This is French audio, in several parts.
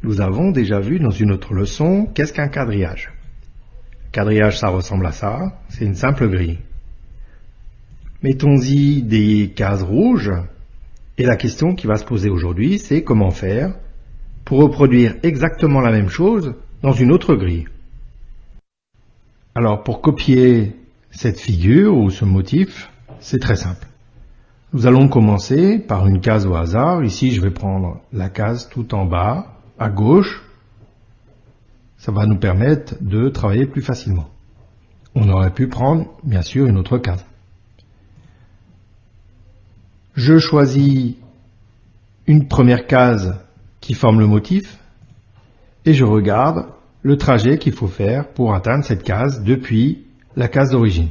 Nous avons déjà vu dans une autre leçon qu'est-ce qu'un quadrillage. Quadrillage, ça ressemble à ça, c'est une simple grille. Mettons-y des cases rouges, et la question qui va se poser aujourd'hui, c'est comment faire pour reproduire exactement la même chose dans une autre grille. Alors pour copier cette figure ou ce motif, c'est très simple. Nous allons commencer par une case au hasard. Ici, je vais prendre la case tout en bas, à gauche. Ça va nous permettre de travailler plus facilement. On aurait pu prendre, bien sûr, une autre case. Je choisis une première case qui forme le motif et je regarde le trajet qu'il faut faire pour atteindre cette case depuis la case d'origine.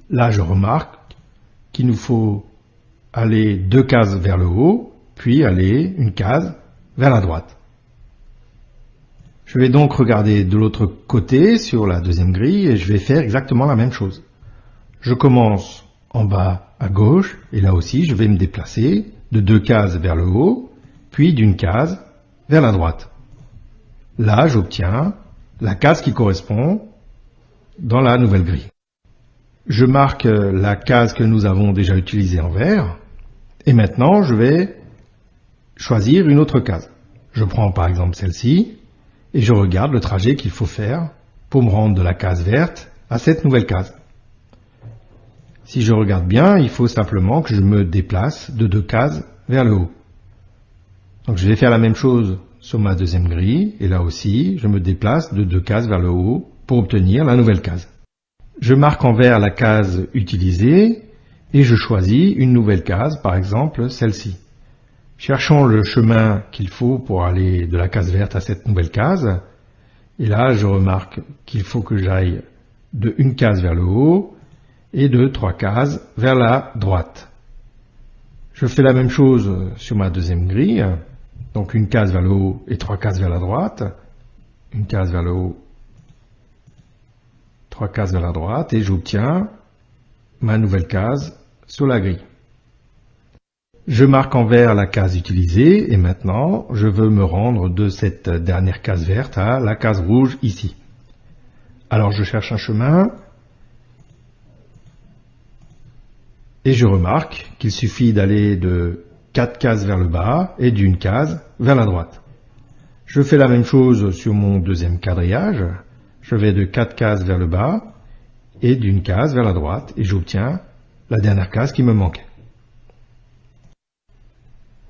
Là, je remarque qu'il nous faut aller 2 cases vers le haut, puis aller une case vers la droite. Je vais donc regarder de l'autre côté sur la deuxième grille et je vais faire exactement la même chose. Je commence en bas à gauche et là aussi je vais me déplacer de 2 cases vers le haut, puis d'une case vers la droite. Là, j'obtiens la case qui correspond dans la nouvelle grille. Je marque la case que nous avons déjà utilisée en vert et maintenant je vais choisir une autre case. Je prends par exemple celle-ci et je regarde le trajet qu'il faut faire pour me rendre de la case verte à cette nouvelle case. Si je regarde bien, il faut simplement que je me déplace de 2 cases vers le haut. Donc je vais faire la même chose sur ma deuxième grille et là aussi je me déplace de 2 cases vers le haut pour obtenir la nouvelle case. Je marque en vert la case utilisée et je choisis une nouvelle case, par exemple celle-ci. Cherchons le chemin qu'il faut pour aller de la case verte à cette nouvelle case. Et là, je remarque qu'il faut que j'aille de 1 case vers le haut et de 3 cases vers la droite. Je fais la même chose sur ma deuxième grille. Donc 1 case vers le haut et 3 cases vers la droite. 1 case vers le haut, 3 cases vers la droite et j'obtiens ma nouvelle case sur la grille. Je marque en vert la case utilisée et maintenant je veux me rendre de cette dernière case verte à la case rouge ici. Alors je cherche un chemin et je remarque qu'il suffit d'aller de 4 cases vers le bas et d'1 case vers la droite. Je fais la même chose sur mon deuxième quadrillage. Je vais de 4 cases vers le bas et d'1 case vers la droite et j'obtiens la dernière case qui me manquait.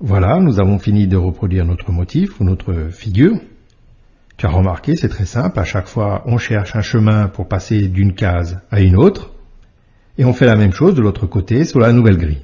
Voilà, nous avons fini de reproduire notre motif ou notre figure. Tu as remarqué, c'est très simple, à chaque fois on cherche un chemin pour passer d'une case à une autre et on fait la même chose de l'autre côté sur la nouvelle grille.